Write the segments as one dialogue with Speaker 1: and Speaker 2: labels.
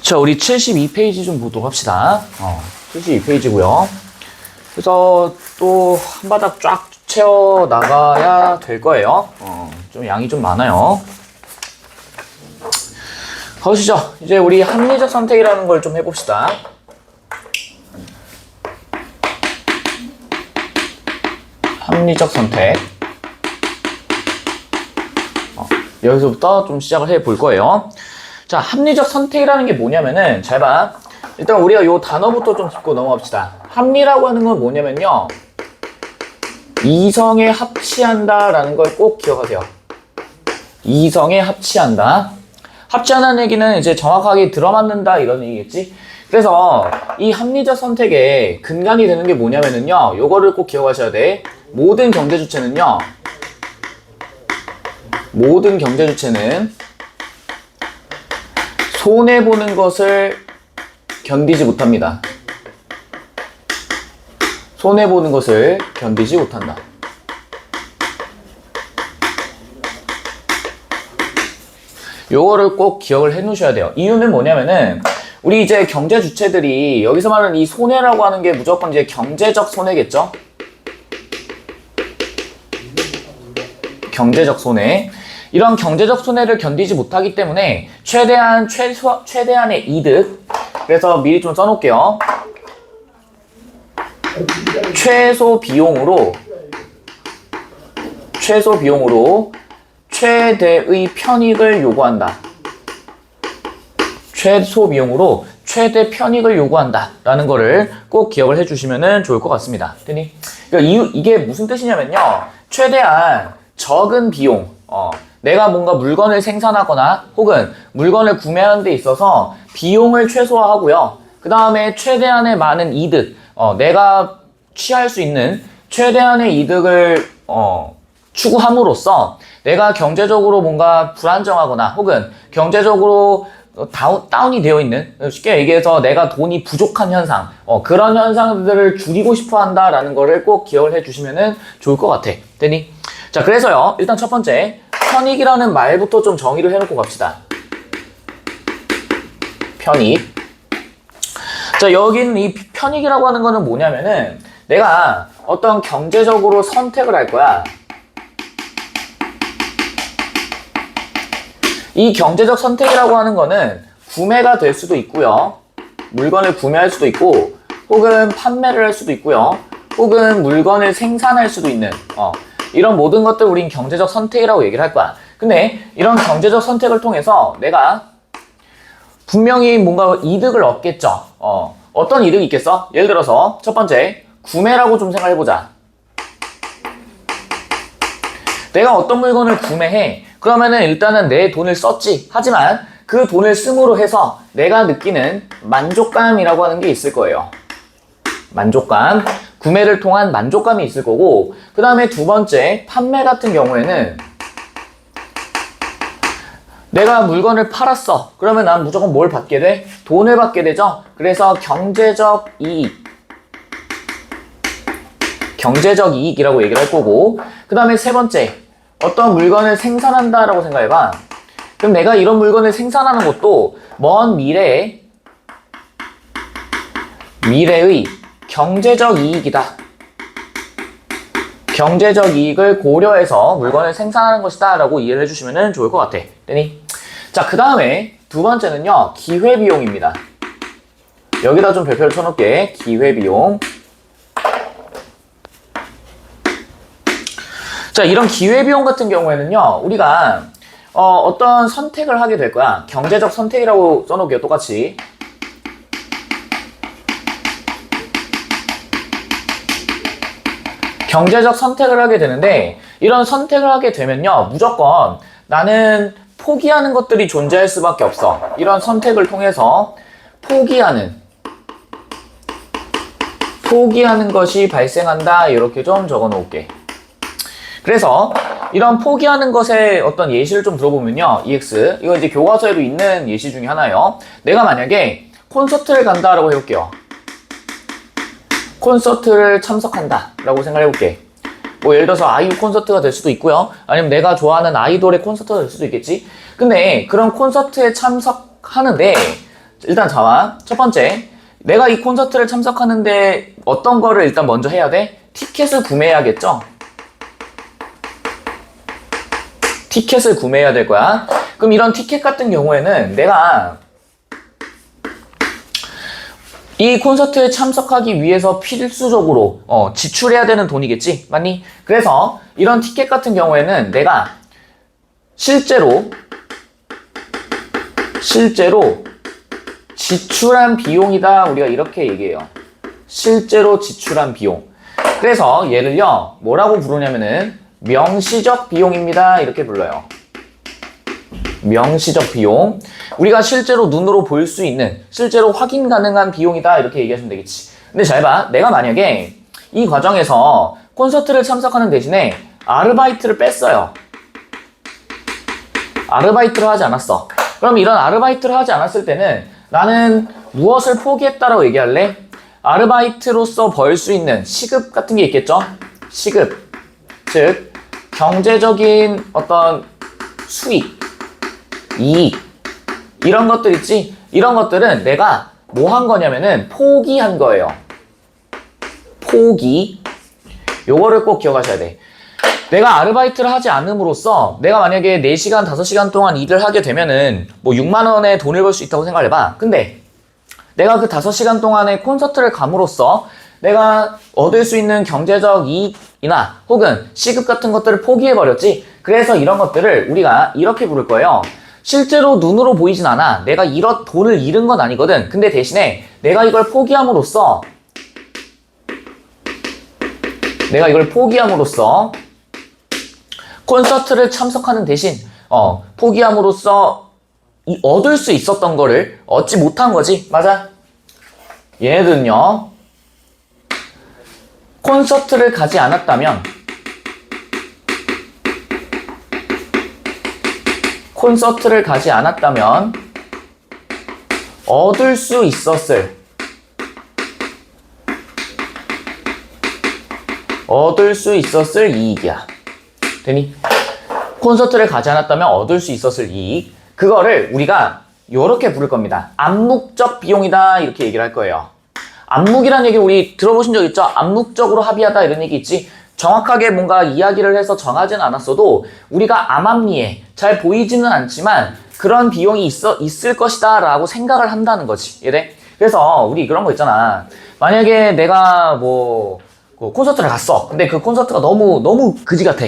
Speaker 1: 자, 우리 72페이지 좀 보도록 합시다. 72페이지고요. 그래서 또 한 바닥 쫙 채워 나가야 될 거예요. 좀 양이 좀 많아요. 가보시죠. 이제 우리 합리적 선택이라는 걸 좀 해봅시다. 합리적 선택. 여기서부터 좀 시작을 해 볼 거예요. 자, 합리적 선택이라는 게 뭐냐면은, 잘 봐. 일단 우리가 요 단어부터 좀 짚고 넘어갑시다. 합리라고 하는 건 뭐냐면요, 이성에 합치한다 라는 걸 꼭 기억하세요. 이성에 합치한다. 합치한다는 얘기는 이제 정확하게 들어맞는다 이런 얘기겠지. 그래서 이 합리적 선택의 근간이 되는 게 뭐냐면은요, 요거를 꼭 기억하셔야 돼. 모든 경제 주체는요, 모든 경제 주체는 손해보는 것을 견디지 못합니다. 손해보는 것을 견디지 못한다. 요거를 꼭 기억을 해 놓으셔야 돼요. 이유는 뭐냐면은, 우리 이제 경제 주체들이 여기서 말하는 이 손해라고 하는 게 무조건 이제 경제적 손해겠죠? 경제적 손해. 이런 경제적 손해를 견디지 못하기 때문에 최대한의 이득. 그래서 미리 좀 써놓을게요. 최소 비용으로 최대의 편익을 요구한다. 최소 비용으로 최대 편익을 요구한다 라는 거를 꼭 기억을 해주시면 좋을 것 같습니다. 그러니까 이게 무슨 뜻이냐면요, 최대한 적은 비용, 내가 뭔가 물건을 생산하거나 혹은 물건을 구매하는 데 있어서 비용을 최소화하고요, 그 다음에 최대한의 많은 이득, 내가 취할 수 있는 최대한의 이득을 추구함으로써 내가 경제적으로 뭔가 불안정하거나 혹은 경제적으로 다운이 되어 있는, 쉽게 얘기해서 내가 돈이 부족한 현상, 그런 현상들을 줄이고 싶어 한다라는 거를 꼭 기억을 해주시면 좋을 것 같아. 됐니? 자, 그래서요, 일단 첫 번째, 편익이라는 말부터 좀 정의를 해놓고 갑시다. 편익. 자, 여긴 이 편익이라고 하는 거는 뭐냐면은, 내가 어떤 경제적으로 선택을 할 거야. 이 경제적 선택이라고 하는 거는 구매가 될 수도 있고요, 물건을 구매할 수도 있고, 혹은 판매를 할 수도 있고요, 혹은 물건을 생산할 수도 있는, 이런 모든 것들 우린 경제적 선택이라고 얘기를 할 거야. 근데 이런 경제적 선택을 통해서 내가 분명히 뭔가 이득을 얻겠죠. 어떤 이득이 있겠어? 예를 들어서 첫 번째, 구매라고 좀 생각해보자. 내가 어떤 물건을 구매해. 그러면은 일단은 내 돈을 썼지. 하지만 그 돈을 씀으로 해서 내가 느끼는 만족감이라고 하는 게 있을 거예요. 만족감. 구매를 통한 만족감이 있을 거고, 그 다음에 두 번째, 판매 같은 경우에는 내가 물건을 팔았어. 그러면 난 무조건 뭘 받게 돼? 돈을 받게 되죠? 그래서 경제적 이익이라고 얘기를 할 거고, 그 다음에 세 번째, 어떤 물건을 생산한다라고 생각해봐. 그럼 내가 이런 물건을 생산하는 것도 먼 미래의 경제적 이익이다. 경제적 이익을 고려해서 물건을 생산하는 것이다 라고 이해를 해주시면 좋을 것 같아. 되니? 자, 그 다음에 두 번째는요, 기회비용입니다. 여기다 좀 별표를 쳐놓을게. 기회비용. 자, 이런 기회비용 같은 경우에는요, 우리가 어떤 선택을 하게 될 거야. 경제적 선택이라고 써놓을게요. 똑같이. 경제적 선택을 하게 되는데, 이런 선택을 하게 되면요, 무조건 나는 포기하는 것들이 존재할 수밖에 없어. 이런 선택을 통해서 포기하는 것이 발생한다. 이렇게 좀 적어 놓을게. 그래서 이런 포기하는 것의 어떤 예시를 좀 들어보면요, EX, 이거 이제 교과서에도 있는 예시 중에 하나예요. 내가 만약에 콘서트를 간다라고 해볼게요. 콘서트를 참석한다 라고 생각해볼게. 뭐 예를 들어서 아이유 콘서트가 될 수도 있고요, 아니면 내가 좋아하는 아이돌의 콘서트가 될 수도 있겠지. 근데 그런 콘서트에 참석하는데 일단 자와. 첫 번째, 내가 이 콘서트를 참석하는데 어떤 거를 일단 먼저 해야 돼? 티켓을 구매해야겠죠? 티켓을 구매해야 될 거야. 그럼 이런 티켓 같은 경우에는 내가 이 콘서트에 참석하기 위해서 필수적으로 지출해야 되는 돈이겠지? 맞니? 그래서 이런 티켓 같은 경우에는 내가 실제로 지출한 비용이다. 우리가 이렇게 얘기해요. 실제로 지출한 비용. 그래서 얘를요, 뭐라고 부르냐면은 명시적 비용입니다. 이렇게 불러요. 명시적 비용. 우리가 실제로 눈으로 볼 수 있는, 실제로 확인 가능한 비용이다. 이렇게 얘기하시면 되겠지. 근데 잘 봐. 내가 만약에 이 과정에서 콘서트를 참석하는 대신에 아르바이트를 뺐어요. 아르바이트를 하지 않았어. 그럼 이런 아르바이트를 하지 않았을 때는 나는 무엇을 포기했다라고 얘기할래? 아르바이트로서 벌 수 있는 시급 같은 게 있겠죠? 시급. 즉, 경제적인 어떤 수익, 이익, 이런 것들 있지? 이런 것들은 내가 뭐 한 거냐면은 포기한 거예요. 포기. 요거를 꼭 기억하셔야 돼. 내가 아르바이트를 하지 않음으로써 내가 만약에 4시간, 5시간 동안 일을 하게 되면은 뭐 6만 원의 돈을 벌 수 있다고 생각해봐. 근데 내가 그 5시간 동안의 콘서트를 감으로써 내가 얻을 수 있는 경제적 이익이나 혹은 시급 같은 것들을 포기해버렸지. 그래서 이런 것들을 우리가 이렇게 부를 거예요. 실제로 눈으로 보이진 않아. 내가 이런 돈을 잃은 건 아니거든. 근데 대신에 내가 이걸 포기함으로써 콘서트를 참석하는 대신 포기함으로써 얻을 수 있었던 거를 얻지 못한 거지. 맞아? 얘네들은요, 콘서트를 가지 않았다면 얻을 수 있었을 이익이야. 되니? 콘서트를 가지 않았다면 얻을 수 있었을 이익. 그거를 우리가 요렇게 부를 겁니다. 암묵적 비용이다. 이렇게 얘기를 할 거예요. 암묵이라는 얘기 우리 들어보신 적 있죠? 암묵적으로 합의하다 이런 얘기 있지? 정확하게 뭔가 이야기를 해서 정하진 않았어도 우리가 암암리에 잘 보이지는 않지만 그런 비용이 있을 것이다 라고 생각을 한다는 거지. 이래? 그래서 우리 그런 거 있잖아. 만약에 내가 콘서트를 갔어. 근데 그 콘서트가 너무 그지 같아.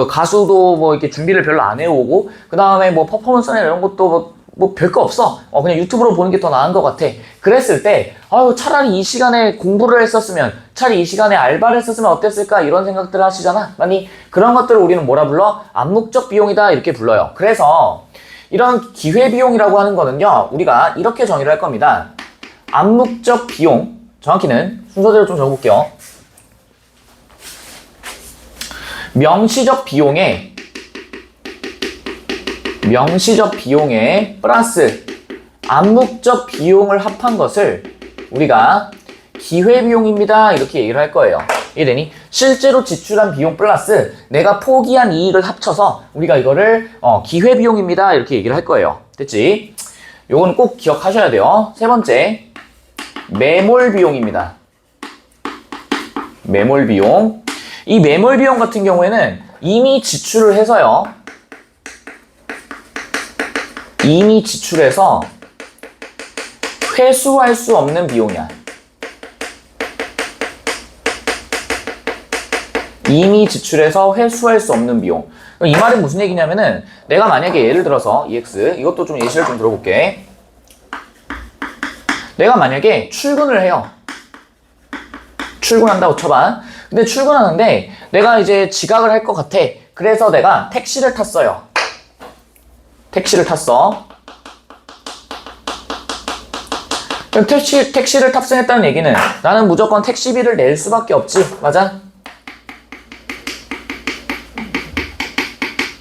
Speaker 1: 가수도 이렇게 준비를 별로 안 해오고, 그 다음에 퍼포먼스나 이런 것도 별거 없어. 그냥 유튜브로 보는 게 더 나은 것 같아. 그랬을 때, 차라리 이 시간에 공부를 했었으면, 차라리 이 시간에 알바를 했었으면 어땠을까? 이런 생각들을 하시잖아. 아니, 그런 것들을 우리는 뭐라 불러? 암묵적 비용이다. 이렇게 불러요. 그래서, 이런 기회비용이라고 하는 거는요, 우리가 이렇게 정의를 할 겁니다. 암묵적 비용, 정확히는 순서대로 좀 적어볼게요. 명시적 비용에 플러스 암묵적 비용을 합한 것을 우리가 기회비용입니다. 이렇게 얘기를 할 거예요. 이해되니? 실제로 지출한 비용 플러스 내가 포기한 이익을 합쳐서 우리가 이거를 기회비용입니다. 이렇게 얘기를 할 거예요. 됐지? 요건 꼭 기억하셔야 돼요. 세 번째, 매몰비용입니다. 매몰비용. 이 매몰비용 같은 경우에는 이미 지출해서 회수할 수 없는 비용이야. 이미 지출해서 회수할 수 없는 비용. 이 말은 무슨 얘기냐면은 내가 만약에 예를 들어서 EX, 이것도 좀 예시를 좀 들어볼게. 내가 만약에 출근을 해요. 출근한다고 쳐봐. 근데 출근하는데 내가 이제 지각을 할 것 같아. 그래서 내가 택시를 탔어요. 택시를 탔어. 그럼 택시를 탑승했다는 얘기는 나는 무조건 택시비를 낼 수밖에 없지. 맞아?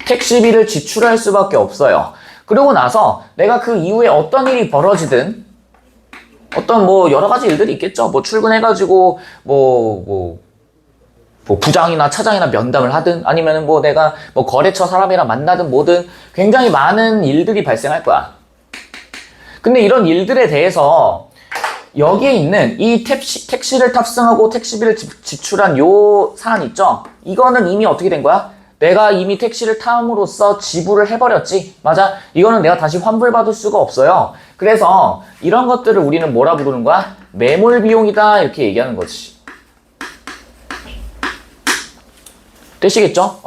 Speaker 1: 택시비를 지출할 수밖에 없어요. 그러고 나서 내가 그 이후에 어떤 일이 벌어지든 어떤 여러 가지 일들이 있겠죠. 출근해가지고 부장이나 차장이나 면담을 하든 아니면은 내가 거래처 사람이랑 만나든 뭐든 굉장히 많은 일들이 발생할 거야. 근데 이런 일들에 대해서 여기에 있는 이 택시를 탑승하고 택시비를 지출한 요 사안 있죠? 이거는 이미 어떻게 된 거야? 내가 이미 택시를 탐으로써 지불을 해버렸지. 맞아? 이거는 내가 다시 환불받을 수가 없어요. 그래서 이런 것들을 우리는 뭐라 부르는 거야? 매몰 비용이다 이렇게 얘기하는 거지. 되시겠죠?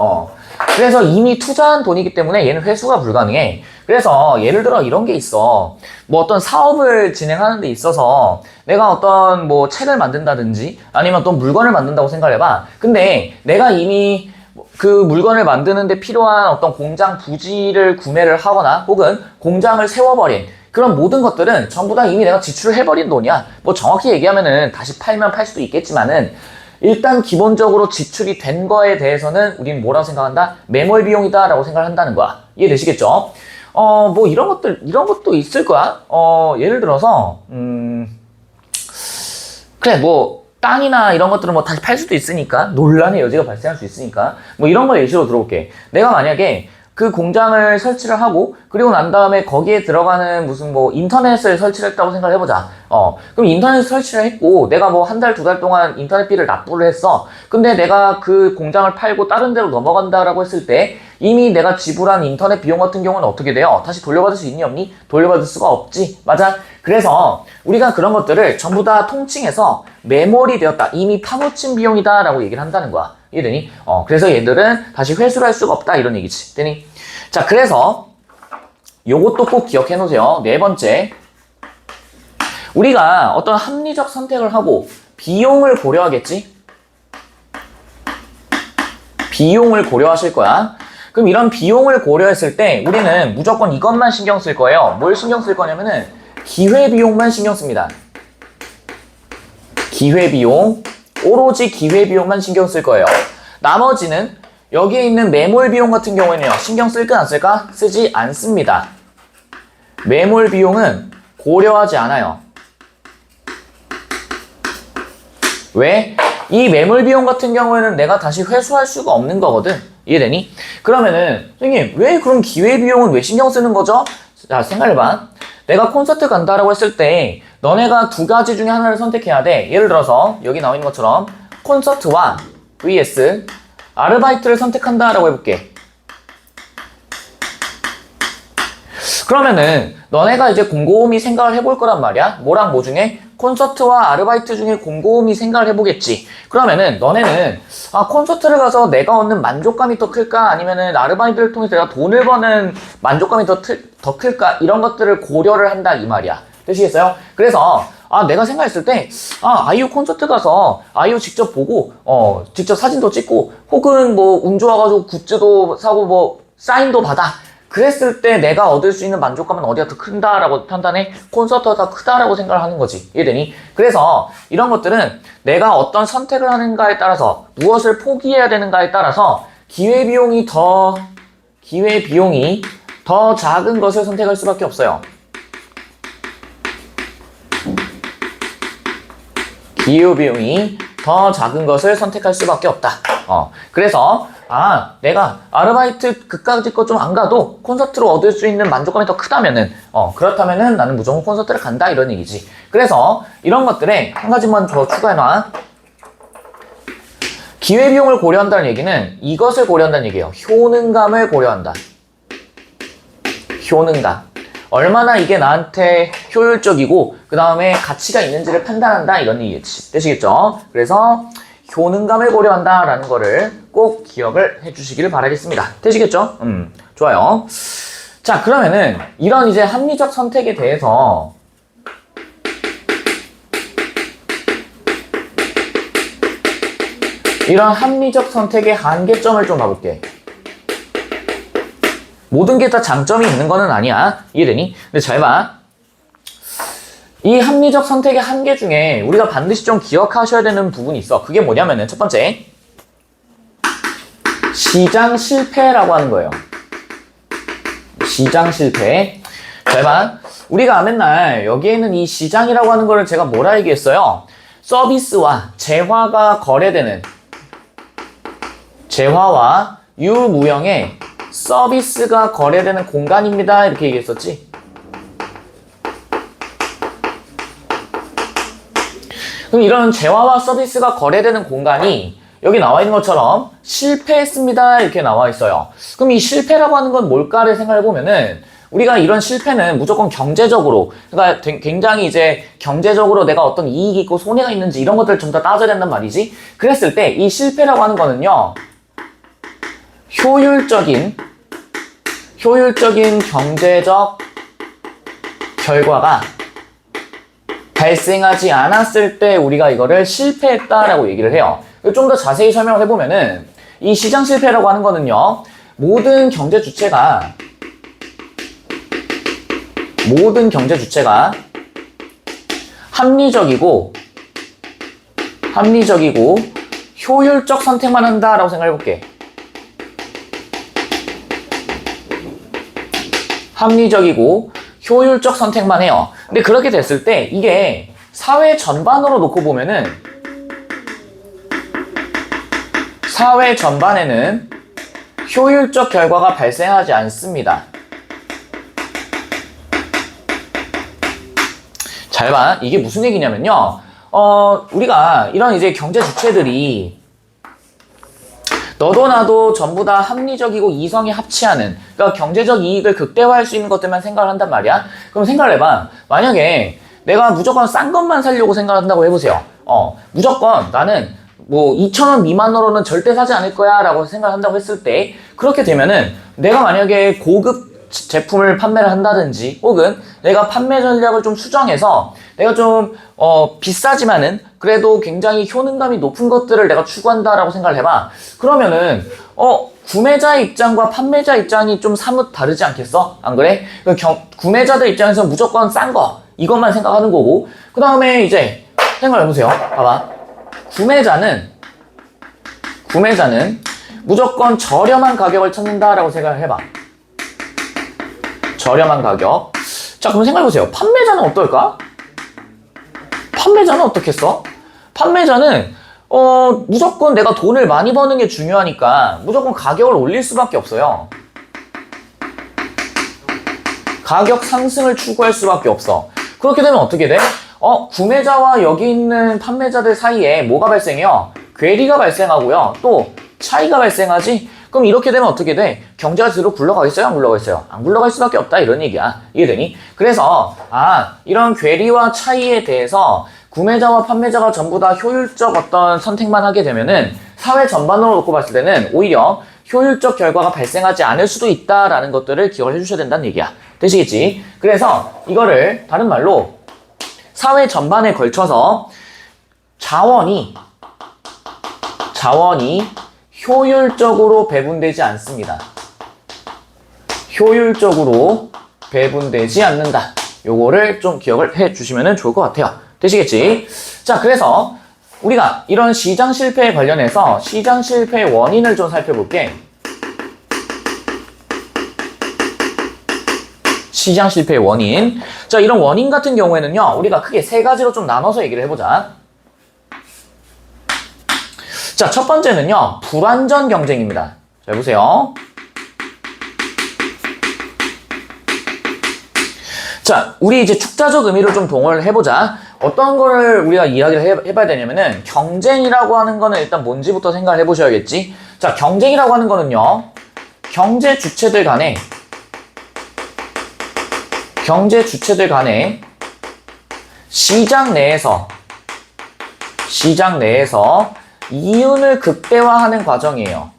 Speaker 1: 그래서 이미 투자한 돈이기 때문에 얘는 회수가 불가능해. 그래서 예를 들어 이런 게 있어. 뭐 어떤 사업을 진행하는 데 있어서 내가 어떤 뭐 책을 만든다든지 아니면 어떤 물건을 만든다고 생각을 해봐. 근데 내가 이미 그 물건을 만드는 데 필요한 어떤 공장 부지를 구매를 하거나 혹은 공장을 세워버린 그런 모든 것들은 전부 다 이미 내가 지출을 해버린 돈이야. 뭐 정확히 얘기하면은 다시 팔면 팔 수도 있겠지만은 일단 기본적으로 지출이 된 거에 대해서는 우리는 뭐라고 생각한다? 매몰 비용이다 라고 생각을 한다는 거야. 이해되시겠죠? 뭐 이런 것도 있을 거야. 예를 들어서, 그래, 뭐, 땅이나 이런 것들은 뭐 다시 팔 수도 있으니까, 논란의 여지가 발생할 수 있으니까, 뭐 이런 걸 예시로 들어볼게. 내가 만약에 그 공장을 설치를 하고, 그리고 난 다음에 거기에 들어가는 무슨 뭐 인터넷을 설치를 했다고 생각을 해보자. 그럼 인터넷 설치를 했고, 내가 뭐 한 달, 두 달 동안 인터넷비를 납부를 했어. 근데 내가 그 공장을 팔고 다른 데로 넘어간다라고 했을 때, 이미 내가 지불한 인터넷 비용 같은 경우는 어떻게 돼요? 다시 돌려받을 수 있니 없니? 돌려받을 수가 없지. 맞아? 그래서 우리가 그런 것들을 전부 다 통칭해서 매몰이 되었다. 이미 파묻힌 비용이다 라고 얘기를 한다는 거야. 이해되니? 그래서 얘들은 다시 회수를 할 수가 없다 이런 얘기지. 되니? 자, 그래서 요것도 꼭 기억해 놓으세요. 네 번째. 우리가 어떤 합리적 선택을 하고 비용을 고려하겠지? 비용을 고려하실 거야. 그럼 이런 비용을 고려했을 때 우리는 무조건 이것만 신경 쓸 거예요. 뭘 신경 쓸 거냐면은 기회비용만 신경 씁니다. 기회비용, 오로지 기회비용만 신경 쓸 거예요. 나머지는 여기에 있는 매몰비용 같은 경우에는요. 신경 쓸까 안 쓸까? 쓰지 않습니다. 매몰비용은 고려하지 않아요. 왜? 이 매몰비용 같은 경우에는 내가 다시 회수할 수가 없는 거거든. 이해되니? 그러면은 선생님 왜 그럼 기회비용은 왜 신경 쓰는 거죠? 자, 생각해봐. 내가 콘서트 간다라고 했을 때 너네가 두 가지 중에 하나를 선택해야 돼. 예를 들어서 여기 나와 있는 것처럼 콘서트와 vs 아르바이트를 선택한다라고 해볼게. 그러면은 너네가 이제 곰곰이 생각을 해볼 거란 말이야. 뭐랑 뭐 중에? 콘서트와 아르바이트 중에 곰곰이 생각을 해보겠지. 그러면은 너네는 콘서트를 가서 내가 얻는 만족감이 더 클까? 아니면은 아르바이트를 통해서 내가 돈을 버는 만족감이 더 클까? 이런 것들을 고려를 한다 이 말이야. 되시겠어요? 그래서 내가 생각했을 때 아이유 콘서트 가서 아이유 직접 보고 직접 사진도 찍고 혹은 뭐 운 좋아가지고 굿즈도 사고 뭐 사인도 받아. 그랬을 때 내가 얻을 수 있는 만족감은 어디가 더 큰다라고 판단해? 콘서트가 더 크다라고 생각을 하는 거지. 이해되니? 그래서 이런 것들은 내가 어떤 선택을 하는가에 따라서 무엇을 포기해야 되는가에 따라서 기회비용이 더 작은 것을 선택할 수밖에 없어요. 기회비용이 더 작은 것을 선택할 수밖에 없다. 그래서 내가 아르바이트 그까짓 거 좀 안 가도 콘서트로 얻을 수 있는 만족감이 더 크다면은 그렇다면은 나는 무조건 콘서트를 간다 이런 얘기지. 그래서 이런 것들에 한 가지만 더 추가해놔. 기회비용을 고려한다는 얘기는 이것을 고려한다는 얘기예요. 효능감을 고려한다. 효능감. 얼마나 이게 나한테 효율적이고 그 다음에 가치가 있는지를 판단한다 이런 얘기겠지. 되시겠죠? 그래서 효능감을 고려한다라는 거를 꼭 기억을 해주시기를 바라겠습니다. 되시겠죠? 좋아요. 자, 그러면은 이런 이제 합리적 선택에 대해서 이런 합리적 선택의 한계점을 좀 봐볼게. 모든 게 다 장점이 있는 거는 아니야. 이해되니? 근데 잘 봐. 이 합리적 선택의 한계 중에 우리가 반드시 좀 기억하셔야 되는 부분이 있어. 그게 뭐냐면은 첫 번째, 시장 실패라고 하는 거예요. 시장 실패. 잘 봐. 우리가 맨날 여기에 있는 이 시장이라고 하는 거를 제가 뭐라 얘기했어요? 서비스와 재화와 유무형의 서비스가 거래되는 공간입니다. 이렇게 얘기했었지. 그럼 이런 재화와 서비스가 거래되는 공간이 여기 나와 있는 것처럼 실패했습니다 이렇게 나와 있어요. 그럼 이 실패라고 하는 건 뭘까를 생각해 보면은 우리가 이런 실패는 무조건 경제적으로, 그러니까 굉장히 이제 경제적으로 내가 어떤 이익이 있고 손해가 있는지 이런 것들을 좀 더 따져야 된단 말이지. 그랬을 때 이 실패라고 하는 거는요, 효율적인 경제적 결과가 발생하지 않았을 때 우리가 이거를 실패했다라고 얘기를 해요. 좀 더 자세히 설명을 해보면은 이 시장 실패라고 하는 거는요, 모든 경제 주체가 합리적이고 효율적 선택만 한다라고 생각해 볼게. 합리적이고 효율적 선택만 해요. 근데 그렇게 됐을 때 이게 사회 전반으로 놓고 보면은 사회 전반에는 효율적 결과가 발생하지 않습니다. 잘 봐. 이게 무슨 얘기냐면요. 우리가 이런 이제 경제 주체들이 너도 나도 전부 다 합리적이고 이성이 합치하는, 그러니까 경제적 이익을 극대화할 수 있는 것들만 생각을 한단 말이야. 그럼 생각을 해봐. 만약에 내가 무조건 싼 것만 사려고 생각한다고 해보세요. 무조건 나는 뭐 2,000원 미만으로는 절대 사지 않을 거야 라고 생각한다고 했을 때, 그렇게 되면은 내가 만약에 고급 제품을 판매를 한다든지 혹은 내가 판매 전략을 좀 수정해서 내가 좀 비싸지만은 그래도 굉장히 효능감이 높은 것들을 내가 추구한다라고 생각을 해봐. 그러면은 구매자 입장과 판매자 입장이 좀 사뭇 다르지 않겠어? 안 그래? 구매자들 입장에서 무조건 싼 거 이것만 생각하는 거고, 그 다음에 이제 생각을 해보세요. 봐봐. 구매자는 무조건 저렴한 가격을 찾는다라고 생각을 해봐. 저렴한 가격. 자, 그럼 생각해보세요. 판매자는 어떨까? 판매자는 어떻겠어? 판매자는 무조건 내가 돈을 많이 버는 게 중요하니까 무조건 가격을 올릴 수밖에 없어요. 가격 상승을 추구할 수밖에 없어. 그렇게 되면 어떻게 돼? 구매자와 여기 있는 판매자들 사이에 뭐가 발생해요? 괴리가 발생하고요. 또 차이가 발생하지? 그럼 이렇게 되면 어떻게 돼? 경제가 뒤로 굴러가겠어요? 안 굴러가겠어요? 안 굴러갈 수밖에 없다 이런 얘기야. 이해되니? 그래서 이런 괴리와 차이에 대해서 구매자와 판매자가 전부 다 효율적 어떤 선택만 하게 되면은 사회 전반으로 놓고 봤을 때는 오히려 효율적 결과가 발생하지 않을 수도 있다라는 것들을 기억을 해주셔야 된다는 얘기야. 되시겠지? 그래서 이거를 다른 말로 사회 전반에 걸쳐서 자원이 효율적으로 배분되지 않습니다. 효율적으로 배분되지 않는다. 요거를 좀 기억을 해 주시면 좋을 것 같아요. 되시겠지? 자, 그래서 우리가 이런 시장 실패에 관련해서 시장 실패의 원인을 좀 살펴볼게. 시장 실패의 원인. 자, 이런 원인 같은 경우에는요, 우리가 크게 세 가지로 좀 나눠서 얘기를 해보자. 자, 첫 번째는요, 불완전 경쟁입니다. 자, 보세요. 자, 우리 이제 축자적 의미를 좀 동원을 해보자. 어떤 거를 우리가 이야기를 해봐야 되냐면은, 경쟁이라고 하는 거는 일단 뭔지부터 생각을 해보셔야겠지. 자, 경쟁이라고 하는 거는요, 경제 주체들 간에 시장 내에서 이윤을 극대화하는 과정이에요.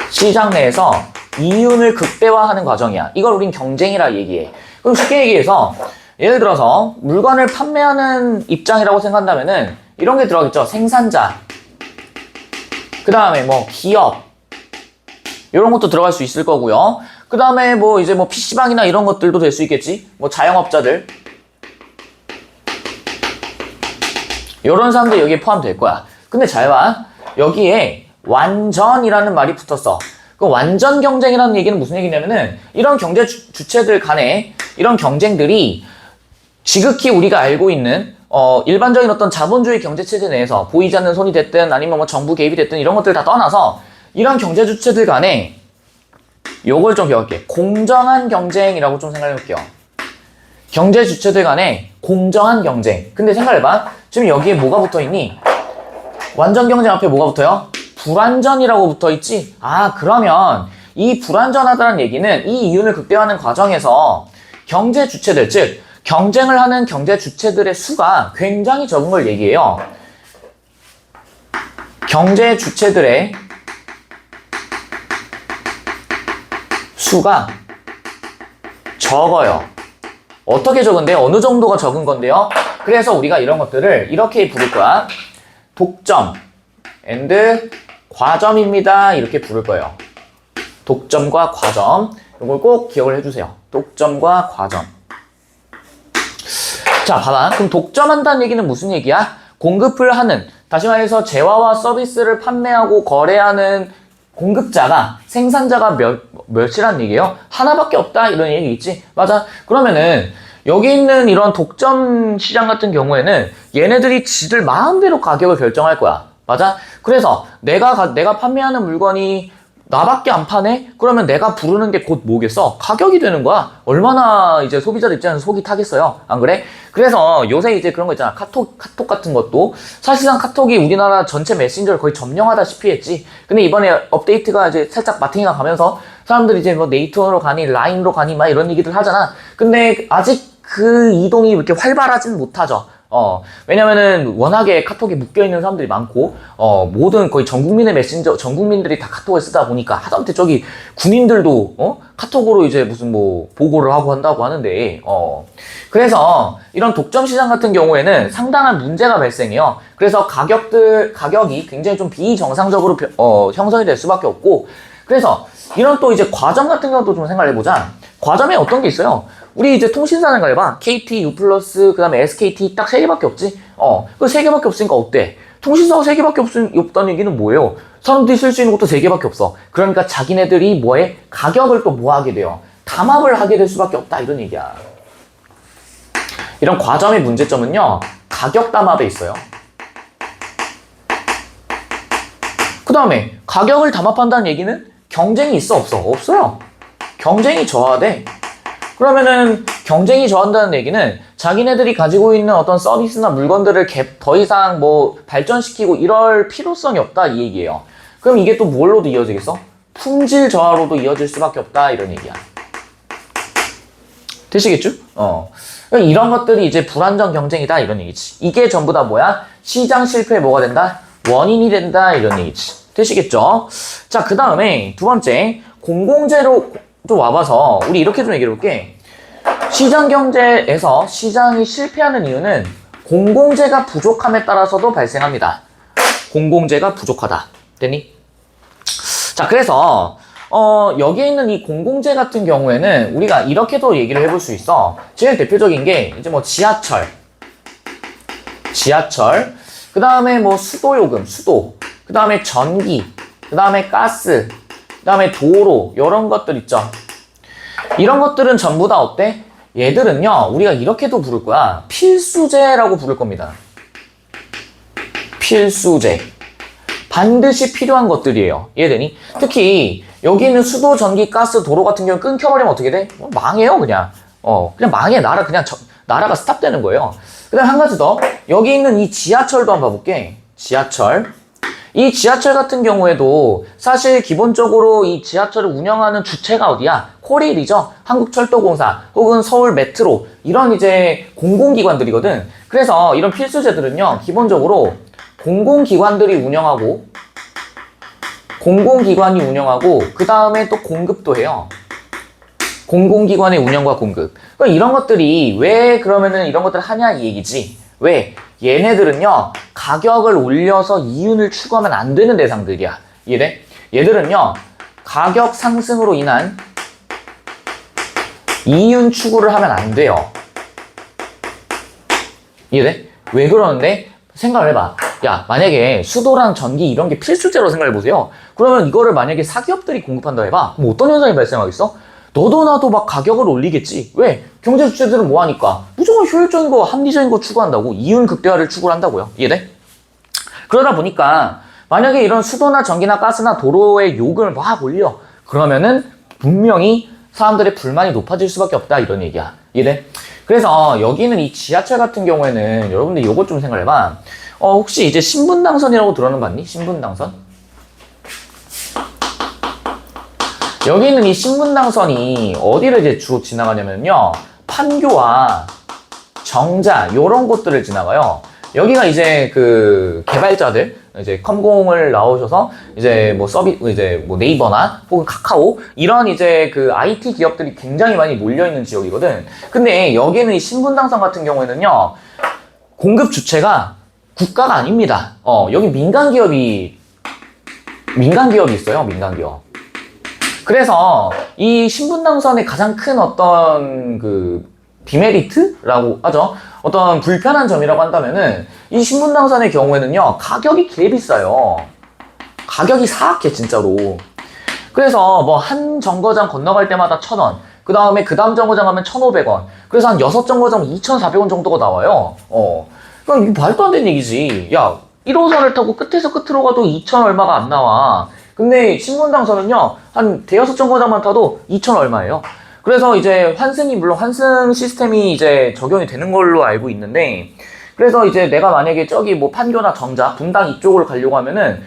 Speaker 1: 시장 내에서 이윤을 극대화하는 과정이야. 이걸 우린 경쟁이라 얘기해. 그럼 쉽게 얘기해서 예를 들어서 물건을 판매하는 입장이라고 생각한다면은 이런 게 들어가겠죠. 생산자, 그 다음에 뭐 기업, 이런 것도 들어갈 수 있을 거고요. 그 다음에 뭐 이제 뭐 PC방이나 이런 것들도 될 수 있겠지. 뭐 자영업자들, 이런 사람들 여기에 포함될 거야. 근데 잘 봐. 여기에 완전이라는 말이 붙었어. 그 완전 경쟁이라는 얘기는 무슨 얘기냐면은 이런 경제 주체들 간에 이런 경쟁들이 지극히 우리가 알고 있는 일반적인 어떤 자본주의 경제 체제 내에서 보이지 않는 손이 됐든 아니면 뭐 정부 개입이 됐든 이런 것들 다 떠나서 이런 경제 주체들 간에 요걸 좀 기억할게. 공정한 경쟁이라고 좀 생각해 볼게요. 경제 주체들 간의 공정한 경쟁. 근데 생각해봐. 지금 여기에 뭐가 붙어있니? 완전 경쟁 앞에 뭐가 붙어요? 불완전이라고 붙어있지? 아, 그러면 이 불완전하다는 얘기는 이 이윤을 극대화하는 과정에서 경제 주체들, 즉 경쟁을 하는 경제 주체들의 수가 굉장히 적은 걸 얘기해요. 경제 주체들의 수가 적어요. 어떻게 적은데? 어느 정도가 적은 건데요? 그래서 우리가 이런 것들을 이렇게 부를 거야. 독점 and 과점입니다. 이렇게 부를 거예요. 독점과 과점. 이걸 꼭 기억을 해주세요. 독점과 과점. 자, 봐봐. 그럼 독점한다는 얘기는 무슨 얘기야? 공급을 하는, 다시 말해서 재화와 서비스를 판매하고 거래하는 공급자가, 생산자가 몇이란 얘기예요? 하나밖에 없다 이런 얘기 있지? 맞아. 그러면은 여기 있는 이런 독점 시장 같은 경우에는 얘네들이 지들 마음대로 가격을 결정할 거야. 맞아? 그래서 내가 판매하는 물건이 나밖에 안 파네? 그러면 내가 부르는 게 곧 뭐겠어? 가격이 되는 거야. 얼마나 이제 소비자들 입장에서 속이 타겠어요? 안 그래? 그래서 요새 이제 그런 거 있잖아. 카톡 같은 것도 사실상 카톡이 우리나라 전체 메신저를 거의 점령하다시피 했지. 근데 이번에 업데이트가 이제 살짝 마팅이가 가면서 사람들이 이제 뭐 네이트로 가니 라인으로 가니 막 이런 얘기들 하잖아. 근데 아직 그 이동이 이렇게 활발하진 못하죠. 왜냐면은 워낙에 카톡에 묶여있는 사람들이 많고, 모든 거의 전 국민의 메신저, 전 국민들이 다 카톡을 쓰다 보니까, 하다못해 저기 군인들도, 카톡으로 이제 무슨 뭐, 보고를 하고 한다고 하는데, 그래서 이런 독점 시장 같은 경우에는 상당한 문제가 발생해요. 그래서 가격이 굉장히 좀 비정상적으로, 형성이 될 수밖에 없고, 그래서 이런 또 이제 과점 같은 경우도 좀 생각해보자. 과점에 어떤 게 있어요? 우리 이제 통신사는 가봐. KT, U+, 그 다음에 SKT 딱 3개밖에 없지? 그 3개밖에 없으니까 어때? 통신사가 3개밖에 없다는 얘기는 뭐예요? 사람들이 쓸 수 있는 것도 3개밖에 없어. 그러니까 자기네들이 뭐해? 가격을 또 뭐 하게 돼요? 담합을 하게 될 수밖에 없다. 이런 얘기야. 이런 과점의 문제점은요, 가격 담합에 있어요. 그 다음에 가격을 담합한다는 얘기는 경쟁이 있어, 없어? 없어요. 경쟁이 저하돼. 그러면은 경쟁이 저한다는 얘기는 자기네들이 가지고 있는 어떤 서비스나 물건들을 더 이상 뭐 발전시키고 이럴 필요성이 없다 이 얘기예요. 그럼 이게 또 뭘로도 이어지겠어? 품질 저하로도 이어질 수밖에 없다 이런 얘기야. 되시겠죠? 그러니까 이런 것들이 이제 불안정 경쟁이다 이런 얘기지. 이게 전부 다 뭐야? 시장 실패에 뭐가 된다? 원인이 된다 이런 얘기지. 되시겠죠? 자, 그 다음에 두 번째 공공재로 또 와봐서 우리 이렇게 좀 얘기해 볼게. 시장 경제에서 시장이 실패하는 이유는 공공재가 부족함에 따라서도 발생합니다. 공공재가 부족하다. 됐니? 자, 그래서 여기에 있는 이 공공재 같은 경우에는 우리가 이렇게도 얘기를 해볼 수 있어. 제일 대표적인 게 이제 뭐 지하철, 그 다음에 뭐 수도요금, 그 다음에 전기, 그 다음에 가스, 그 다음에 도로, 이런 것들 있죠. 이런 것들은 전부 다 어때? 얘들은요, 우리가 이렇게도 부를 거야. 필수재라고 부를 겁니다. 필수재. 반드시 필요한 것들이에요. 이해되니? 특히 여기 있는 수도, 전기, 가스, 도로 같은 경우 끊겨버리면 어떻게 돼? 망해요, 그냥. 그냥 망해. 나라가 스탑되는 거예요. 그 다음 한 가지 더. 여기 있는 이 지하철도 한번 봐볼게. 지하철. 이 지하철 같은 경우에도 사실 기본적으로 이 지하철을 운영하는 주체가 어디야? 코레일이죠. 한국철도공사 혹은 서울 메트로 이런 이제 공공기관들이거든. 그래서 이런 필수재들은요, 기본적으로 공공기관이 운영하고 그 다음에 또 공급도 해요. 공공기관의 운영과 공급. 그러니까 이런 것들이 왜 그러면은 이런 것들을 하냐 이 얘기지. 왜? 얘네들은요, 가격을 올려서 이윤을 추구하면 안 되는 대상들이야. 이해돼? 얘들은요, 가격 상승으로 인한 이윤 추구를 하면 안 돼요. 이해돼? 왜 그러는데? 생각을 해봐. 야, 만약에 수도랑 전기 이런 게 필수재로 생각해보세요. 그러면 이거를 만약에 사기업들이 공급한다 해봐. 그럼 어떤 현상이 발생하겠어? 너도 나도 막 가격을 올리겠지. 왜? 경제 주체들은 뭐 하니까? 무조건 효율적인 거, 합리적인 거 추구한다고. 이윤 극대화를 추구를 한다고요. 이해돼? 그러다 보니까 만약에 이런 수도나 전기나 가스나 도로의 요금을 막 올려. 그러면은 분명히 사람들의 불만이 높아질 수밖에 없다. 이런 얘기야. 이해돼? 그래서 여기는 이 지하철 같은 경우에는 여러분들 요것 좀 생각해봐. 혹시 이제 신분당선이라고 들어는 봤니? 신분당선? 여기는 이 신분당선이 어디를 이제 주로 지나가냐면요. 판교와 정자 요런 곳들을 지나가요. 여기가 이제 그 개발자들 이제 컴공을 나오셔서 이제 뭐 네이버나 혹은 카카오 이런 이제 그 IT 기업들이 굉장히 많이 몰려 있는 지역이거든. 근데 여기는 이 신분당선 같은 경우에는요. 공급 주체가 국가가 아닙니다. 여기 민간 기업이 있어요. 민간 기업. 그래서 이 신분당선의 가장 큰 어떤 그 디메리트라고 하죠. 어떤 불편한 점이라고 한다면은 이 신분당선의 경우에는요. 가격이 개 비싸요. 가격이 사악해 진짜로. 그래서 뭐 한 정거장 건너갈 때마다 1,000원. 그 다음에 그 다음 정거장 가면 1,500원. 그래서 한 6정거장 2,400원 정도가 나와요. 그러니까 이게 말도 안 되는 얘기지. 야, 1호선을 타고 끝에서 끝으로 가도 2,000 얼마가 안 나와. 근데 신분당선은요, 한 대여섯 정거장만 타도 2,000 얼마예요. 그래서 이제 물론 환승 시스템이 이제 적용이 되는 걸로 알고 있는데, 그래서 이제 내가 만약에 저기 뭐 판교나 정자, 분당 이쪽으로 가려고 하면은,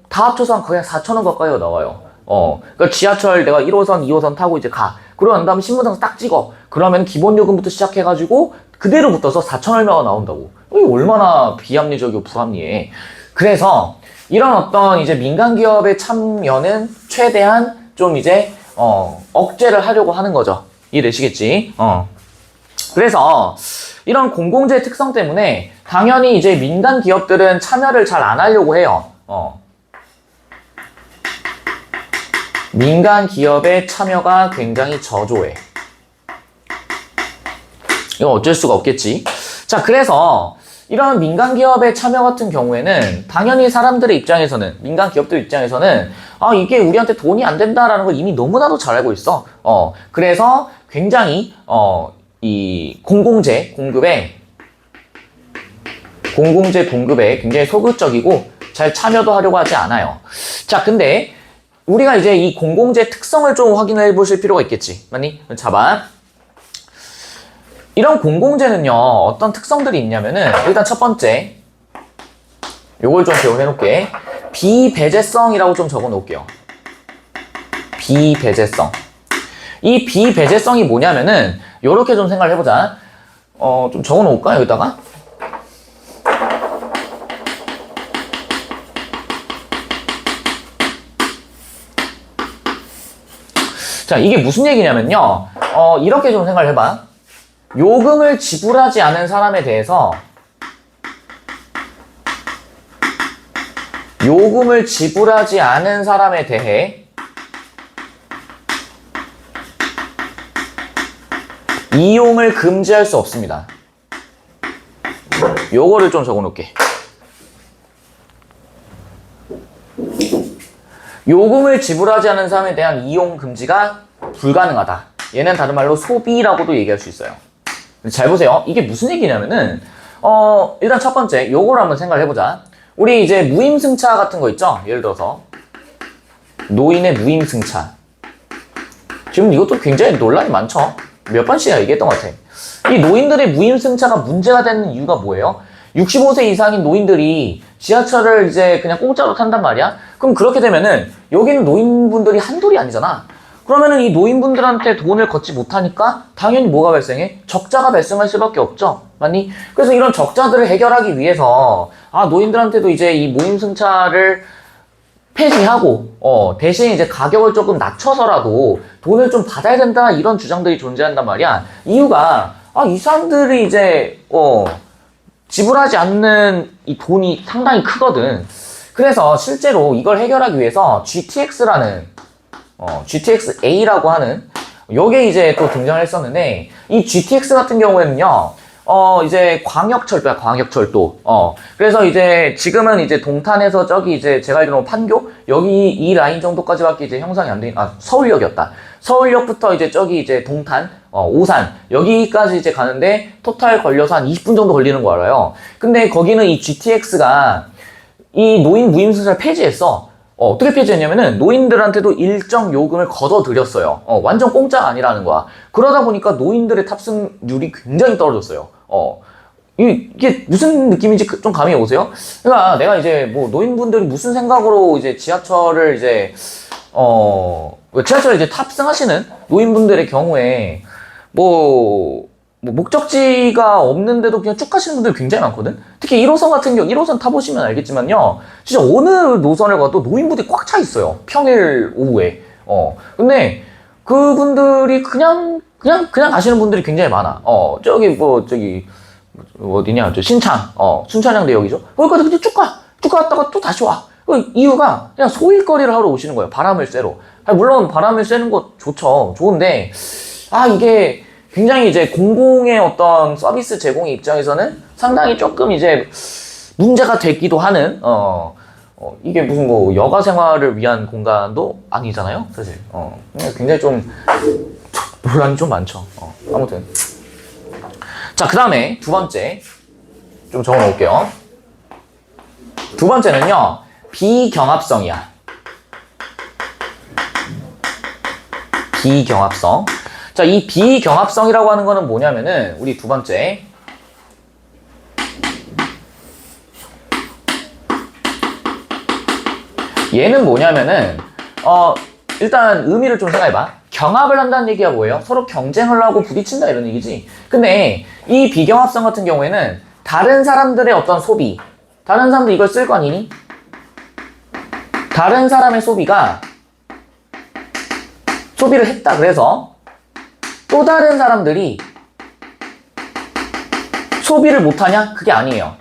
Speaker 1: 다 합쳐서 한 거의 한 4,000원 가까이가 나와요. 그러니까 지하철 내가 1호선, 2호선 타고 이제 가. 그러고 난 다음에 신분당선 딱 찍어. 그러면 기본 요금부터 시작해가지고 그대로 붙어서 4,000 얼마가 나온다고. 이게 얼마나 비합리적이고 불합리해. 그래서 이런 어떤 이제 민간 기업의 참여는 최대한 좀 이제 억제를 하려고 하는 거죠. 이해되시겠지? 그래서 이런 공공재 특성 때문에 당연히 이제 민간 기업들은 참여를 잘 안 하려고 해요. 민간 기업의 참여가 굉장히 저조해. 이건 어쩔 수가 없겠지. 자, 그래서 이런 민간 기업의 참여 같은 경우에는 당연히 사람들의 입장에서는, 민간 기업들 입장에서는 이게 우리한테 돈이 안 된다라는 걸 이미 너무나도 잘 알고 있어. 그래서 굉장히 이 공공재 공급에 굉장히 소극적이고 잘 참여도 하려고 하지 않아요. 자, 근데 우리가 이제 이 공공재 특성을 좀 확인해 보실 필요가 있겠지. 맞니? 잡아. 이런 공공재는요, 어떤 특성들이 있냐면은, 일단 첫 번째, 요걸 좀 기억해 놓을게. 비배제성이라고 좀 적어 놓을게요. 비배제성. 이 비배제성이 뭐냐면은, 요렇게 좀 생각을 해보자. 좀 적어 놓을까, 여기다가? 자, 이게 무슨 얘기냐면요, 이렇게 좀 생각을 해봐. 요금을 지불하지 않은 사람에 대해서 요금을 지불하지 않은 사람에 대해 이용을 금지할 수 없습니다. 요거를 좀 적어 놓을게. 요금을 지불하지 않은 사람에 대한 이용 금지가 불가능하다. 얘는 다른 말로 소비라고도 얘기할 수 있어요. 잘 보세요. 이게 무슨 얘기냐면은 일단 첫 번째 요걸 한번 생각을 해보자. 우리 이제 무임승차 같은 거 있죠? 예를 들어서 노인의 무임승차. 지금 이것도 굉장히 논란이 많죠? 몇 번씩이나 얘기했던 것 같아. 이 노인들의 무임승차가 문제가 되는 이유가 뭐예요? 65세 이상인 노인들이 지하철을 이제 그냥 공짜로 탄단 말이야? 그럼 그렇게 되면은 여기는 노인분들이 한둘이 아니잖아. 그러면은 이 노인분들한테 돈을 걷지 못하니까 당연히 뭐가 발생해? 적자가 발생할 수밖에 없죠. 맞니? 그래서 이런 적자들을 해결하기 위해서 노인들한테도 이제 이 무임승차를 폐지하고 대신 이제 가격을 조금 낮춰서라도 돈을 좀 받아야 된다 이런 주장들이 존재한단 말이야. 이유가 이 사람들이 이제 지불하지 않는 이 돈이 상당히 크거든. 그래서 실제로 이걸 해결하기 위해서 GTX라는 GTX-A라고 하는 요게 이제 또 등장했었는데 이 GTX 같은 경우에는요 이제 광역철도야, 광역철도. 그래서 이제 지금은 이제 동탄에서 저기 이제 제가 알기로는 판교 여기 이 라인 정도까지밖에 이제 형성이 안 돼. 서울역이었다. 서울역부터 이제 저기 이제 동탄, 오산 여기까지 이제 가는데 토탈 걸려서 한 20분 정도 걸리는 거 알아요. 근데 거기는 이 GTX가 이 노인 무임승차를 폐지했어. 어떻게 폐지했냐면은 노인들한테도 일정 요금을 걷어들였어요. 완전 공짜가 아니라는 거야. 그러다 보니까 노인들의 탑승률이 굉장히 떨어졌어요. 이게 무슨 느낌인지 좀 감이 오세요? 그러니까 내가 이제 뭐 노인분들이 무슨 생각으로 이제 지하철을 이제 지하철에 이제 탑승하시는 노인분들의 경우에 뭐 목적지가 없는데도 그냥 쭉 가시는 분들 굉장히 많거든? 특히 1호선 같은 경우, 1호선 타보시면 알겠지만요. 진짜 어느 노선을 가도 노인분들이 꽉 차 있어요. 평일 오후에. 근데 그분들이 그냥 가시는 분들이 굉장히 많아. 어디냐, 신창, 순천향대역이죠. 거기까지 그냥 쭉 갔다가 또 다시 와. 그 이유가 그냥 소일거리를 하러 오시는 거예요. 바람을 쐬러. 물론 바람을 쐬는 거 좋죠. 좋은데, 이게 굉장히 이제 공공의 어떤 서비스 제공의 입장에서는 상당히 조금 이제 문제가 되기도 하는, 이게 무슨 뭐 여가 생활을 위한 공간도 아니잖아요. 사실. 굉장히 좀 논란이 좀 많죠. 아무튼. 자, 그 다음에 두 번째 좀 적어 놓을게요. 두 번째는요, 비경합성이야. 비경합성. 자, 이 비경합성이라고 하는 거는 뭐냐면은, 우리 두 번째. 얘는 뭐냐면은, 일단 의미를 좀 생각해봐. 경합을 한다는 얘기가 뭐예요? 서로 경쟁을 하고 부딪힌다 이런 얘기지. 근데 이 비경합성 같은 경우에는 다른 사람들의 어떤 소비, 다른 사람들 이걸 쓸 거 아니니? 다른 사람의 소비가 소비를 했다. 그래서 또 다른 사람들이 소비를 못하냐? 그게 아니에요.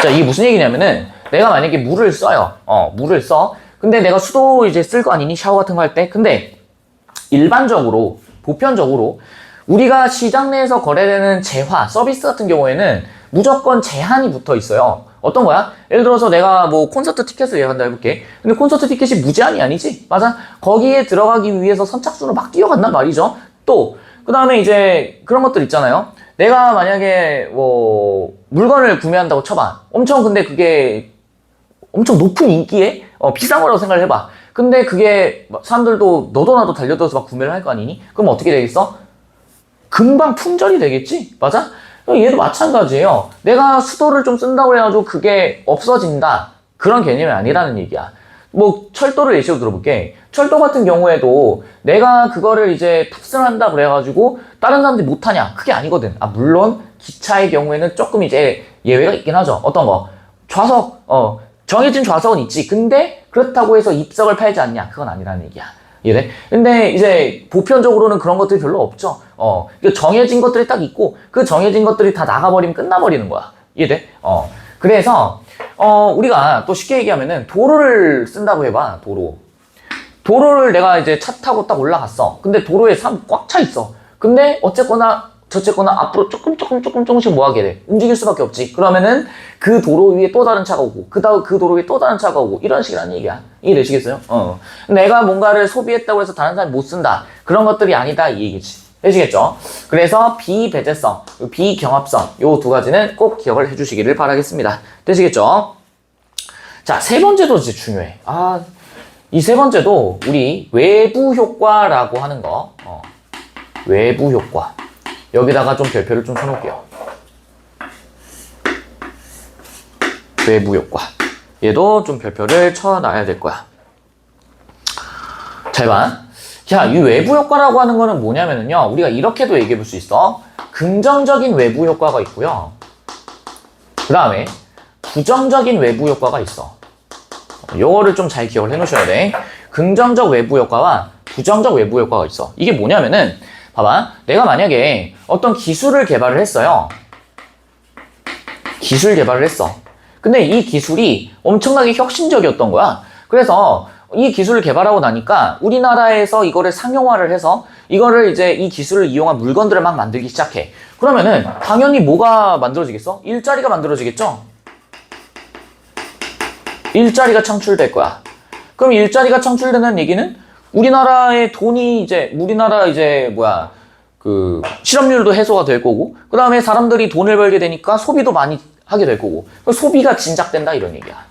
Speaker 1: 자, 이게 무슨 얘기냐면은 내가 만약에 물을 써요. 물을 써. 근데 내가 수도 이제 쓸 거 아니니? 샤워 같은 거 할 때. 근데 일반적으로, 보편적으로 우리가 시장 내에서 거래되는 재화, 서비스 같은 경우에는 무조건 제한이 붙어 있어요. 어떤 거야? 예를 들어서 내가 뭐 콘서트 티켓을 예약한다 해볼게. 근데 콘서트 티켓이 무제한이 아니지? 맞아? 거기에 들어가기 위해서 선착순으로 막 뛰어간단 말이죠. 또, 그 다음에 이제 그런 것들 있잖아요. 내가 만약에 뭐 물건을 구매한다고 쳐봐. 근데 그게 엄청 높은 인기에 비싼 거라고 생각을 해봐. 근데 그게 사람들도 너도 나도 달려들어서 막 구매를 할 거 아니니? 그럼 어떻게 되겠어? 금방 품절이 되겠지? 맞아? 얘도 마찬가지예요. 내가 수도를 좀 쓴다고 해가지고 그게 없어진다. 그런 개념이 아니라는 얘기야. 뭐 철도를 예시로 들어볼게. 철도 같은 경우에도 내가 그거를 이제 탑승한다 그래가지고 다른 사람들이 못하냐? 그게 아니거든. 물론 기차의 경우에는 조금 이제 예외가 있긴 하죠. 어떤 거? 좌석, 정해진 좌석은 있지. 근데 그렇다고 해서 입석을 팔지 않냐? 그건 아니라는 얘기야. 이해돼? 근데 이제 보편적으로는 그런 것들이 별로 없죠. 정해진 것들이 딱 있고 그 정해진 것들이 다 나가버리면 끝나버리는 거야. 이해돼? 그래서 우리가 또 쉽게 얘기하면은 도로를 쓴다고 해봐. 도로를 내가 이제 차 타고 딱 올라갔어. 근데 도로에 사람 꽉 차 있어. 근데 저쨌거나 앞으로 조금씩 뭐 하게 돼? 움직일 수밖에 없지. 그러면은 그 도로 위에 또 다른 차가 오고 그 도로 위에 또 다른 차가 오고 이런 식이라는 얘기야. 이해되시겠어요? 내가 뭔가를 소비했다고 해서 다른 사람이 못 쓴다. 그런 것들이 아니다 이 얘기지. 되시겠죠? 그래서 비배제성, 비경합성 요 두 가지는 꼭 기억을 해주시기를 바라겠습니다. 되시겠죠? 자, 세 번째도 진짜 중요해. 이 세 번째도 우리 외부 효과라고 하는 거. 외부 효과. 여기다가 좀 별표를 좀 쳐놓을게요. 외부 효과. 얘도 좀 별표를 쳐놔야 될 거야. 잘 봐. 자, 이 외부 효과라고 하는 거는 뭐냐면요. 우리가 이렇게도 얘기해 볼 수 있어. 긍정적인 외부 효과가 있고요. 그 다음에 부정적인 외부 효과가 있어. 요거를 좀 잘 기억을 해 놓으셔야 돼. 긍정적 외부 효과와 부정적 외부 효과가 있어. 이게 뭐냐면은 봐봐. 내가 만약에 어떤 기술을 개발을 했어요. 기술 개발을 했어. 근데 이 기술이 엄청나게 혁신적이었던 거야. 그래서 이 기술을 개발하고 나니까 우리나라에서 이거를 상용화를 해서 이거를 이제 이 기술을 이용한 물건들을 막 만들기 시작해. 그러면은 당연히 뭐가 만들어지겠어? 일자리가 만들어지겠죠? 일자리가 창출될 거야. 그럼 일자리가 창출되는 얘기는 우리나라의 돈이 이제 실업률도 해소가 될 거고, 그 다음에 사람들이 돈을 벌게 되니까 소비도 많이 하게 될 거고 소비가 진작된다 이런 얘기야.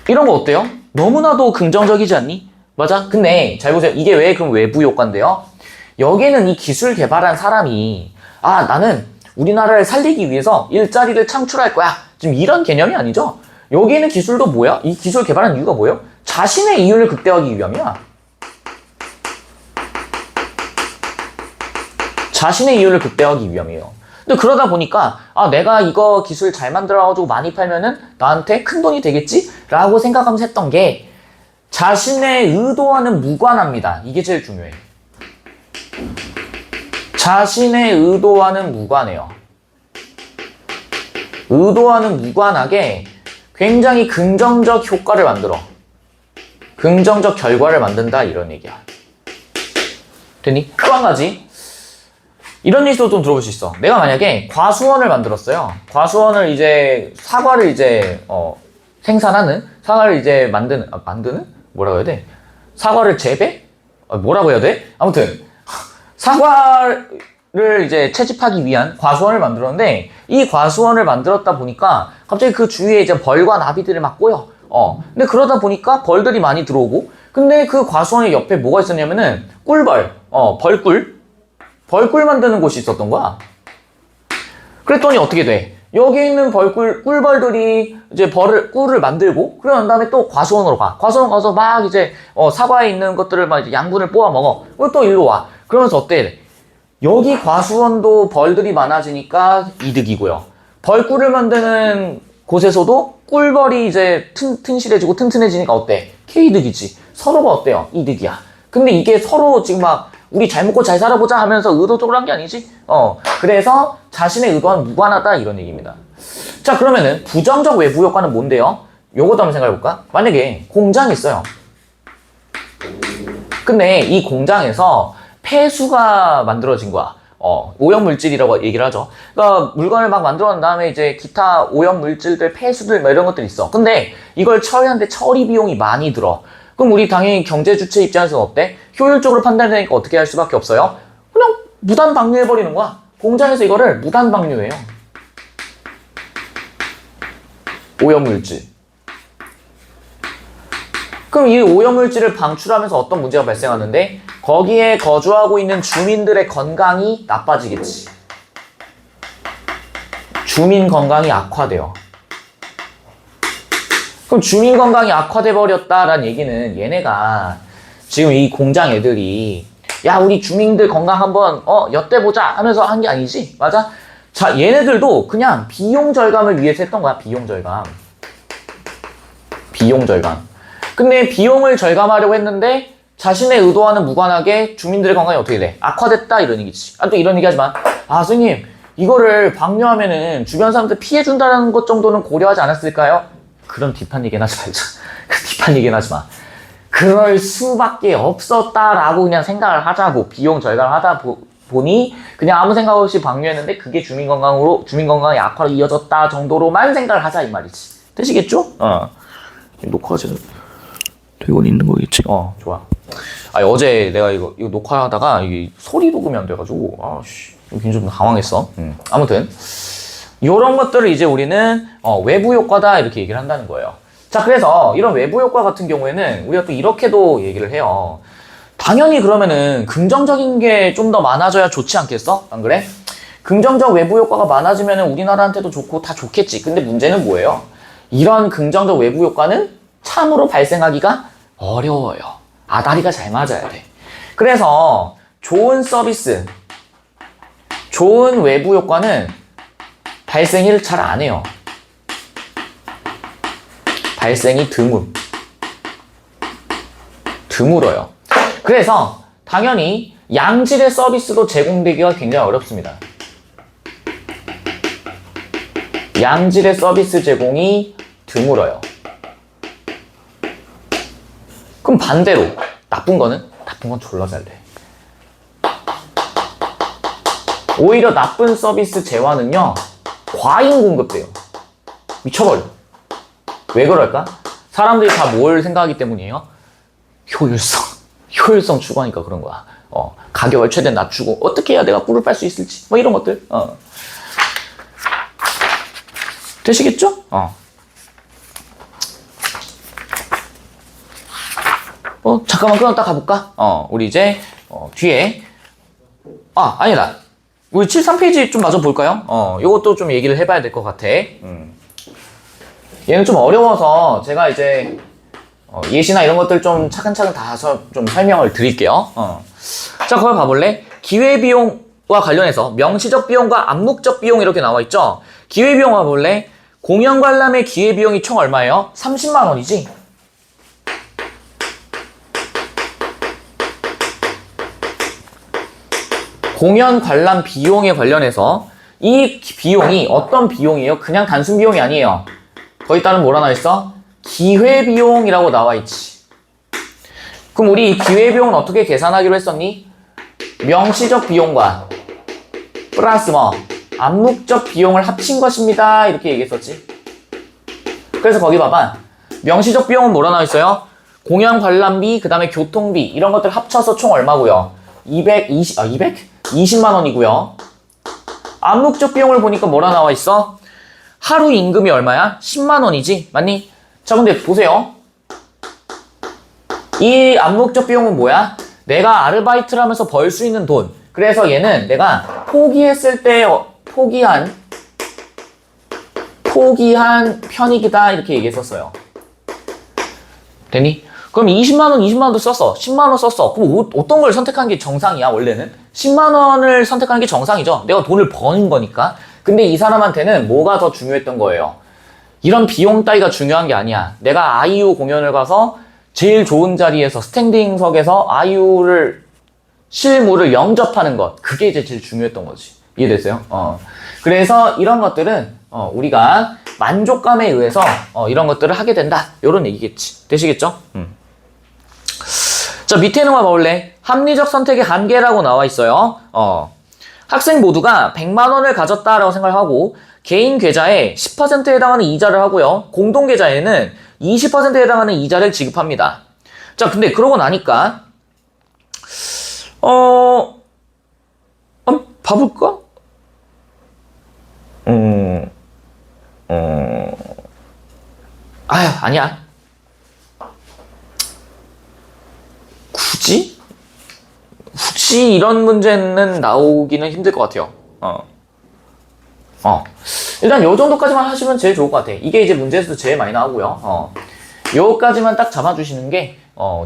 Speaker 1: 이런 거 어때요? 너무나도 긍정적이지 않니? 맞아? 근데 잘 보세요. 이게 왜 그럼 외부 효과인데요? 여기는 이 기술 개발한 사람이 나는 우리나라를 살리기 위해서 일자리를 창출할 거야. 지금 이런 개념이 아니죠? 여기 있는 기술도 뭐야? 이 기술 개발한 이유가 뭐예요? 자신의 이윤을 극대화하기 위함이야. 자신의 이윤을 극대화하기 위함이에요. 근데 그러다 보니까 내가 이거 기술 잘 만들어가지고 많이 팔면은 나한테 큰 돈이 되겠지? 라고 생각하면서 했던 게 자신의 의도와는 무관합니다. 이게 제일 중요해. 자신의 의도와는 무관해요. 의도와는 무관하게 굉장히 긍정적 효과를 만들어. 긍정적 결과를 만든다 이런 얘기야. 됐니? 또 한 가지. 이런 얘기도 좀 들어볼 수 있어. 내가 만약에 과수원을 만들었어요. 과수원을 이제 사과를 이제 생산하는 사과를 이제 만드는 뭐라고 해야 돼? 사과를 재배? 뭐라고 해야 돼? 아무튼 사과를 이제 채집하기 위한 과수원을 만들었는데 이 과수원을 만들었다 보니까 갑자기 그 주위에 이제 벌과 나비들을 막 꼬여. 근데 그러다 보니까 벌들이 많이 들어오고 근데 그 과수원의 옆에 뭐가 있었냐면은 꿀벌, 벌꿀 만드는 곳이 있었던 거야. 그랬더니 어떻게 돼? 여기 있는 꿀벌들이 이제 꿀을 만들고, 그런 다음에 또 과수원으로 가. 과수원 가서 막 이제, 사과에 있는 것들을 막 이제 양분을 뽑아 먹어. 그리고 또 일로 와. 그러면서 어때? 여기 과수원도 벌들이 많아지니까 이득이고요. 벌꿀을 만드는 곳에서도 꿀벌이 이제 튼실해지고 튼튼해지니까 어때? K이득이지. 서로가 어때요? 이득이야. 근데 이게 서로 지금 막 우리 잘 먹고 잘 살아보자 하면서 의도적으로 한 게 아니지? 그래서 자신의 의도와는 무관하다 이런 얘기입니다. 자, 그러면은 부정적 외부 효과는 뭔데요? 요것도 한번 생각해볼까? 만약에 공장이 있어요. 근데 이 공장에서 폐수가 만들어진 거야. 오염물질이라고 얘기를 하죠. 그러니까 물건을 막 만들어 난 다음에 이제 기타 오염물질들, 폐수들 뭐 이런 것들이 있어. 근데 이걸 처리하는데 처리 비용이 많이 들어. 그럼 우리 당연히 경제 주체 입장에서는 어때? 효율적으로 판단되니까 어떻게 할 수밖에 없어요? 그냥 무단 방류해버리는 거야. 공장에서 이거를 무단 방류해요. 오염물질. 그럼 이 오염물질을 방출하면서 어떤 문제가 발생하는데 거기에 거주하고 있는 주민들의 건강이 나빠지겠지. 주민 건강이 악화돼요. 그럼 주민 건강이 악화돼 버렸다라는 얘기는 얘네가 지금 이 공장 애들이 야 우리 주민들 건강 한번 엿대보자 하면서 한 게 아니지? 맞아? 자, 얘네들도 그냥 비용 절감을 위해서 했던 거야. 비용 절감. 근데 비용을 절감하려고 했는데 자신의 의도와는 무관하게 주민들의 건강이 어떻게 돼? 악화됐다 이런 얘기지. 또 이런 얘기 하지만 선생님 이거를 방류하면은 주변 사람들 피해준다는 것 정도는 고려하지 않았을까요? 그런 뒷판 얘기는 하지 말자. 뒷판 얘기는 하지 마. 그럴 수밖에 없었다라고 그냥 생각을 하자고. 비용 절감을 하다 보니 그냥 아무 생각 없이 방류했는데 그게 주민 건강의 악화로 이어졌다 정도로만 생각을 하자 이 말이지. 되시겠죠? 녹화가 되고 있는 거겠지? 좋아. 어제 내가 이거 녹화하다가 이게 소리 녹음이 안 돼가지고 굉장히 좀 당황했어. 아무튼 이런 것들을 이제 우리는 외부 효과다 이렇게 얘기를 한다는 거예요. 자, 그래서 이런 외부 효과 같은 경우에는 우리가 또 이렇게도 얘기를 해요. 당연히 그러면은 긍정적인 게 좀 더 많아져야 좋지 않겠어? 안 그래? 긍정적 외부 효과가 많아지면은 우리나라한테도 좋고 다 좋겠지. 근데 문제는 뭐예요? 이런 긍정적 외부 효과는 참으로 발생하기가 어려워요. 다리가 잘 맞아야 돼. 그래서 좋은 서비스, 좋은 외부 효과는 발생을 잘 안 해요. 발생이 드물어요. 그래서 당연히 양질의 서비스도 제공되기가 굉장히 어렵습니다. 양질의 서비스 제공이 드물어요. 그럼 반대로 나쁜 건 졸라 잘 돼. 오히려 나쁜 서비스 재화는요 과잉 공급돼요. 미쳐버려. 왜 그럴까? 사람들이 다 뭘 생각하기 때문이에요? 효율성 추구하니까 그런 거야. 가격을 최대한 낮추고 어떻게 해야 내가 꿀을 빨 수 있을지 뭐 이런 것들. 되시겠죠? 잠깐만 끊었다 가볼까? 우리 이제 뒤에 아니다. 우리 73페이지 좀 마저 볼까요? 요것도 좀 얘기를 해봐야 될 것 같아. 얘는 좀 어려워서 제가 이제 예시나 이런 것들 좀 차근차근 다 좀 설명을 드릴게요. 자, 그걸 봐볼래? 기회비용과 관련해서 명시적 비용과 암묵적 비용 이렇게 나와 있죠? 기회비용 봐볼래? 공연 관람의 기회비용이 총 얼마예요? 30만 원이지? 공연 관람 비용에 관련해서 이 비용이 어떤 비용이에요? 그냥 단순 비용이 아니에요. 거기 따른 뭐라 나와 있어? 기회비용이라고 나와 있지. 그럼 우리 이 기회비용은 어떻게 계산하기로 했었니? 명시적 비용과 플러스 암묵적 비용을 합친 것입니다. 이렇게 얘기했었지. 그래서 거기 봐봐. 명시적 비용은 뭐라 나와 있어요? 공연 관람비, 그 다음에 교통비 이런 것들 합쳐서 총 얼마고요? 20만 원이고요. 암묵적 비용을 보니까 뭐라 나와 있어? 하루 임금이 얼마야? 10만 원이지? 맞니? 자, 근데 보세요. 이 암묵적 비용은 뭐야? 내가 아르바이트를 하면서 벌 수 있는 돈. 그래서 얘는 내가 포기했을 때 포기한 편익이다 이렇게 얘기했었어요. 됐니? 그럼 20만 원도 썼어. 10만 원 썼어. 그럼 어떤 걸 선택한 게 정상이야, 원래는? 10만 원을 선택하는 게 정상이죠. 내가 돈을 버는 거니까. 근데 이 사람한테는 뭐가 더 중요했던 거예요? 이런 비용 따위가 중요한 게 아니야. 내가 아이유 공연을 가서 제일 좋은 자리에서 스탠딩석에서 아이유를 실물을 영접하는 것. 그게 이제 제일 중요했던 거지. 이해됐어요? 그래서 이런 것들은 우리가 만족감에 의해서 이런 것들을 하게 된다. 이런 얘기겠지. 되시겠죠? 자, 밑에는 봐볼래? 합리적 선택의 한계라고 나와 있어요. 학생 모두가 100만 원을 가졌다라고 생각하고 개인 계좌에 10%에 해당하는 이자를 하고요. 공동 계좌에는 20%에 해당하는 이자를 지급합니다. 자, 근데 그러고 나니까 한번 봐볼까? 아니야. 굳이 이런 문제는 나오기는 힘들 것 같아요. 일단 요 정도까지만 하시면 제일 좋을 것 같아. 이게 이제 문제에서도 제일 많이 나오고요. 요까지만 딱 잡아주시는 게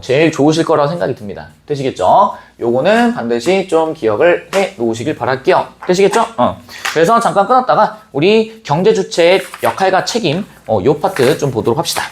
Speaker 1: 제일 좋으실 거라고 생각이 듭니다. 되시겠죠? 요거는 반드시 좀 기억을 해 놓으시길 바랄게요. 되시겠죠? 그래서 잠깐 끊었다가 우리 경제 주체의 역할과 책임 요 파트 좀 보도록 합시다.